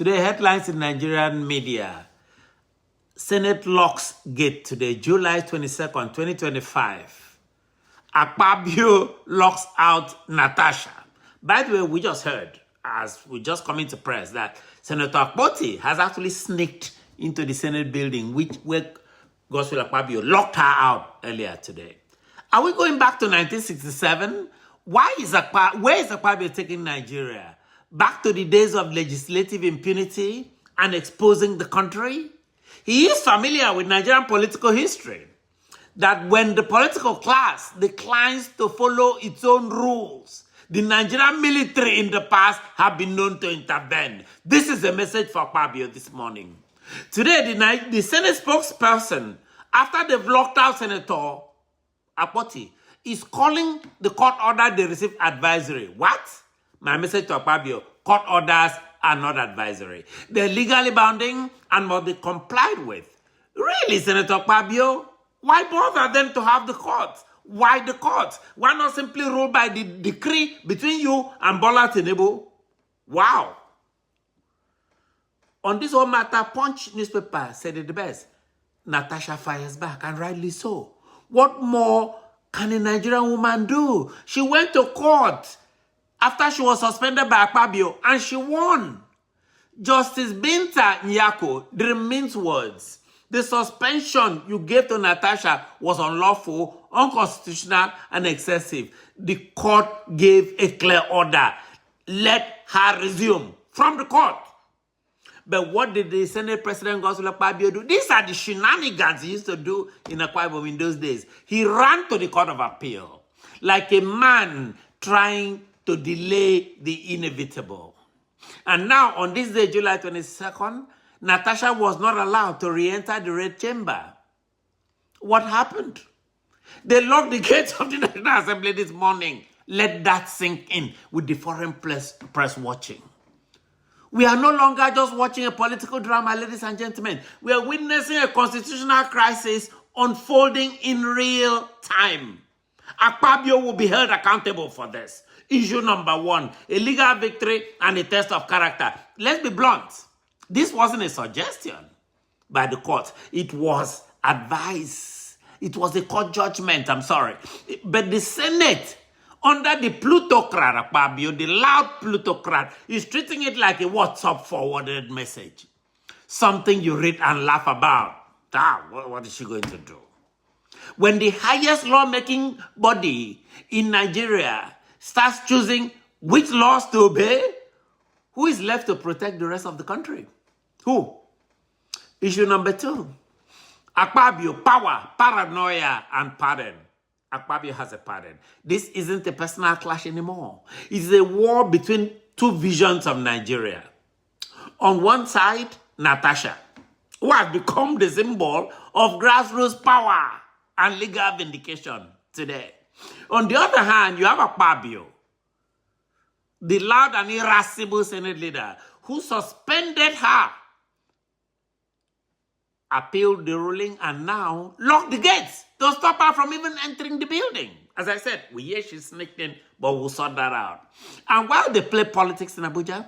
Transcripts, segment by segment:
Today, headlines in Nigerian media. Senate locks gate today, July 22nd, 2025. Akpabio locks out Natasha. By the way, we just heard, as we just come into press, that Senator Akpoti has actually sneaked into the Senate building, where Gospel Akpabio locked her out earlier today. Are we going back to 1967? Where is Akpabio taking Nigeria? Back to the days of legislative impunity and exposing the country? He is familiar with Nigerian political history, that when the political class declines to follow its own rules, the Nigerian military in the past have been known to intervene. This is a message for Akpabio this morning. Today, the Senate spokesperson, after they've locked out Senator Akpoti, is calling the court order they received advisory. What? My message to Akpabio: court orders are not advisory. They're legally binding and must be complied with. Really, Senator Akpabio? Why bother then to have the courts? Why the courts? Why not simply rule by the decree between you and Bola Tinubu? Wow. On this whole matter, Punch newspaper said it the best. Natasha fires back, and rightly so. What more can a Nigerian woman do? She went to court after she was suspended by Akpabio, and she won. Justice Binta Nyako didn't mince words. The suspension you gave to Natasha was unlawful, unconstitutional, and excessive. The court gave a clear order. Let her resume from the court. But what did the Senate President Godswill Akpabio do? These are the shenanigans he used to do in Akpabio in those days. He ran to the Court of Appeal like a man trying to delay the inevitable. And now, on this day, July 22nd, Natasha was not allowed to re-enter the Red Chamber. What happened? They locked the gates of the National Assembly this morning. Let that sink in with the foreign press watching. We are no longer just watching a political drama, ladies and gentlemen. We are witnessing a constitutional crisis unfolding in real time. Akpabio will be held accountable for this. Issue number one, a legal victory and a test of character. Let's be blunt. This wasn't a suggestion by the court. It was advice. It was a court judgment, I'm sorry. But the Senate, under the plutocrat Akpabio, the loud plutocrat, is treating it like a WhatsApp forwarded message. Something you read and laugh about. What is she going to do? When the highest lawmaking body in Nigeria starts choosing which laws to obey, who is left to protect the rest of the country? Who? Issue number two. Akpabio, power, paranoia, and pardon. Akpabio has a pardon. This isn't a personal clash anymore. It's a war between two visions of Nigeria. On one side, Natasha, who has become the symbol of grassroots power and legal vindication today. On the other hand, you have Akpabio, the loud and irascible Senate leader, who suspended her, appealed the ruling, and now locked the gates to stop her from even entering the building. As I said, we hear she sneaked in, but we'll sort that out. And while they play politics in Abuja,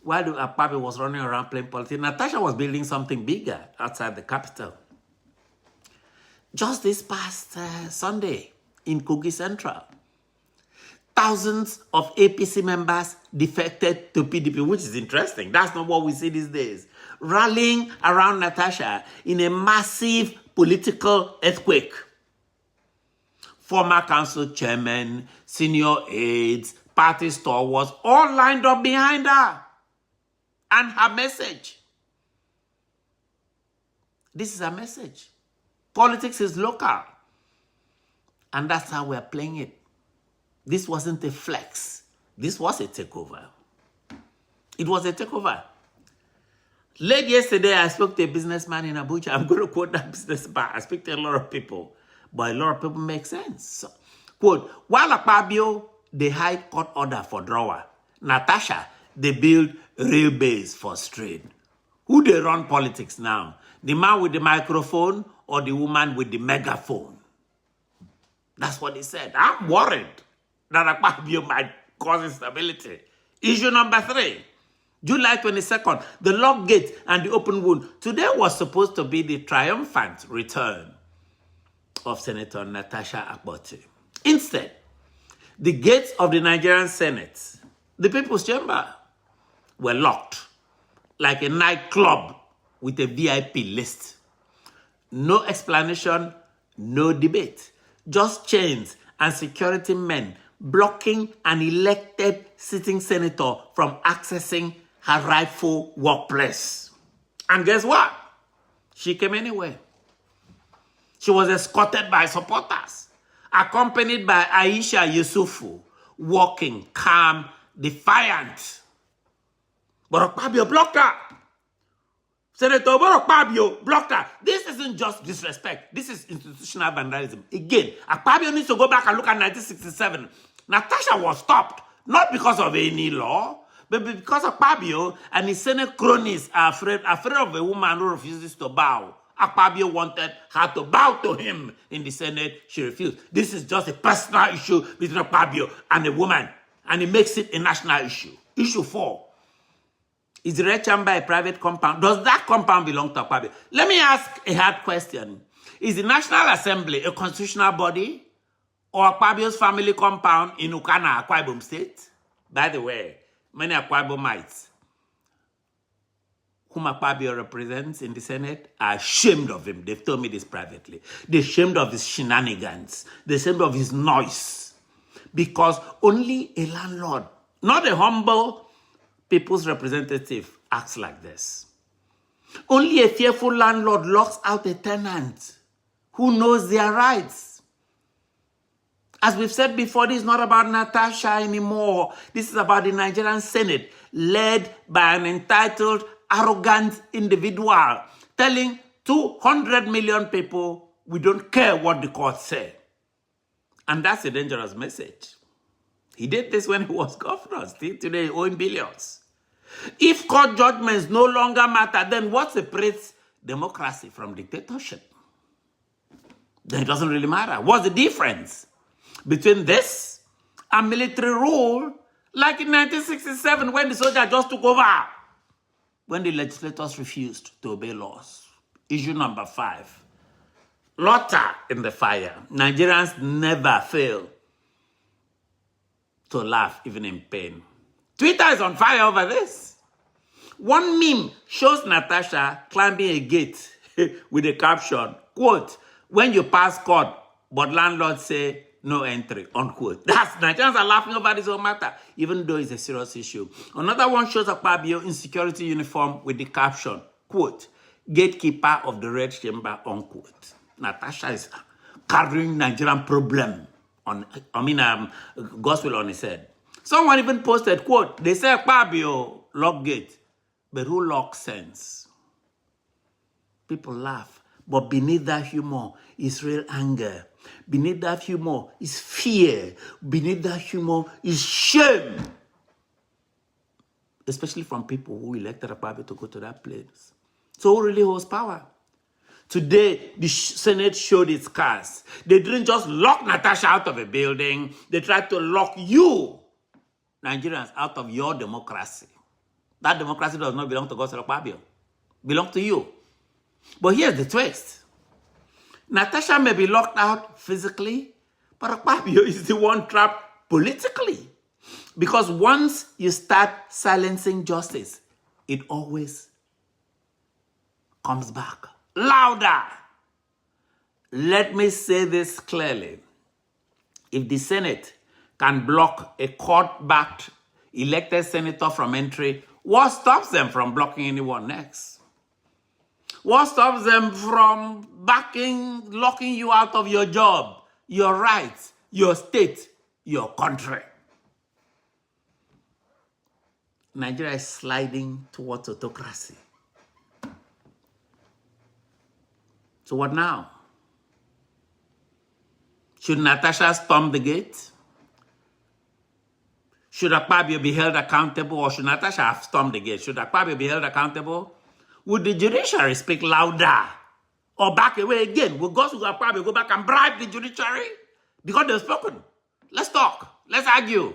while Akpabio was running around playing politics, Natasha was building something bigger outside the capital. Just this past Sunday in Kogi Central, thousands of APC members defected to PDP, which is interesting. That's not what we see these days. Rallying around Natasha in a massive political earthquake. Former council chairmen, senior aides, party stalwarts, all lined up behind her and her message. This is her message. Politics is local. And that's how we're playing it. This wasn't a flex. This was a takeover. It was a takeover. Late yesterday, I spoke to a businessman in Abuja. I'm going to quote that businessman. I speak to a lot of people, but a lot of people make sense. So, quote, while Akpabio, they hide court order for drawer. Natasha, they build real base for street. Who they run politics now? The man with the microphone or the woman with the megaphone? That's what he said. I'm worried that Akpabio might cause instability. Issue number three. July 22nd, the locked gate and the open wound. Today was supposed to be the triumphant return of Senator Natasha Akpabio. Instead, the gates of the Nigerian Senate, the People's Chamber, were locked like a nightclub with a VIP list. No explanation, no debate. Just chains and security men blocking an elected sitting senator from accessing her rightful workplace. And guess what? She came anyway. She was escorted by supporters, accompanied by Aisha Yusufu, walking calm, defiant. But Akpabio blocked her. Senator Akpabio blocked her. This isn't just disrespect. This is institutional vandalism. Again, Akpabio needs to go back and look at 1967. Natasha was stopped, not because of any law, but because Akpabio and his Senate cronies are afraid of a woman who refuses to bow. Akpabio wanted her to bow to him in the Senate. She refused. This is just a personal issue between Akpabio and a woman, and it makes it a national issue. Issue 4. Is the Red Chamber a private compound? Does that compound belong to Akpabio? Let me ask a hard question. Is the National Assembly a constitutional body or Akpabio's family compound in Ukana, Akwa Ibom State? By the way, many Akwa Ibomites whom Akpabio represents in the Senate are ashamed of him. They've told me this privately. They're ashamed of his shenanigans. They're ashamed of his noise. Because only a landlord, not a humble people's representative, acts like this. Only a fearful landlord locks out a tenant who knows their rights. As we've said before, this is not about Natasha anymore. This is about the Nigerian Senate, led by an entitled, arrogant individual, telling 200 million people, we don't care what the court say. And that's a dangerous message. He did this when he was governor. Still today, he owns billions. If court judgments no longer matter, then what separates democracy from dictatorship? Then it doesn't really matter. What's the difference between this and military rule, like in 1967 when the soldier just took over, when the legislators refused to obey laws? Issue number 5. Water in the fire. Nigerians never fail to laugh, even in pain. Twitter is on fire over this. One meme shows Natasha climbing a gate with a caption, quote, when you pass court, but landlords say no entry, unquote. Nigerians are laughing over this whole matter, even though it's a serious issue. Another one shows Akpabio in security uniform with the caption, quote, gatekeeper of the Red Chamber, unquote. Natasha is carrying Nigerian problem gospel on his head. Someone even posted, quote, they say Akpabio lock gate, but who locks sense? People laugh, but beneath that humor is real anger. Beneath that humor is fear. Beneath that humor is shame. Especially from people who elected Akpabio to go to that place. So who really holds power? Today, the Senate showed its cards. They didn't just lock Natasha out of a building. They tried to lock you, Nigerians, out of your democracy. That democracy does not belong to Gospel Akpabio. It belongs to you. But here's the twist. Natasha may be locked out physically, but Akpabio is the one trapped politically. Because once you start silencing justice, it always comes back. Louder. Let me say this clearly. If the Senate can block a court-backed elected senator from entry, what stops them from blocking anyone next? What stops them from locking you out of your job, your rights, your state, your country? Nigeria is sliding towards autocracy. So what now? Should Natasha storm the gate? Should Akpabio be held accountable, or should Natasha have stormed the gate? Should Akpabio be held accountable? Would the judiciary speak louder or back away again? Would Akpabio go back and bribe the judiciary? Because they've spoken. Let's talk. Let's argue.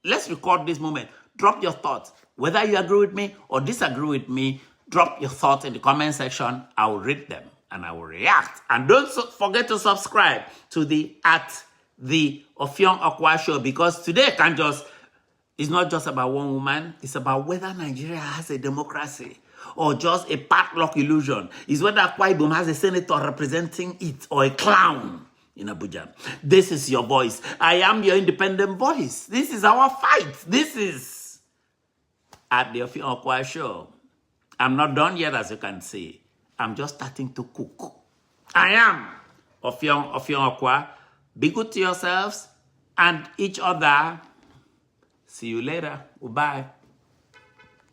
Let's record this moment. Drop your thoughts. Whether you agree with me or disagree with me, drop your thoughts in the comment section. I will read them and I will react. And don't forget to subscribe to the Ofiong Okwa Show, because today it's not just about one woman. It's about whether Nigeria has a democracy or just a padlock illusion. It's whether Akwa Ibom has a senator representing it or a clown in Abuja. This is your voice. I am your independent voice. This is our fight. This is at the Ofiong Okwa Show. I'm not done yet, as you can see. I'm just starting to cook. I am Ofiong Okwa. Be good to yourselves and each other. See you later. Goodbye.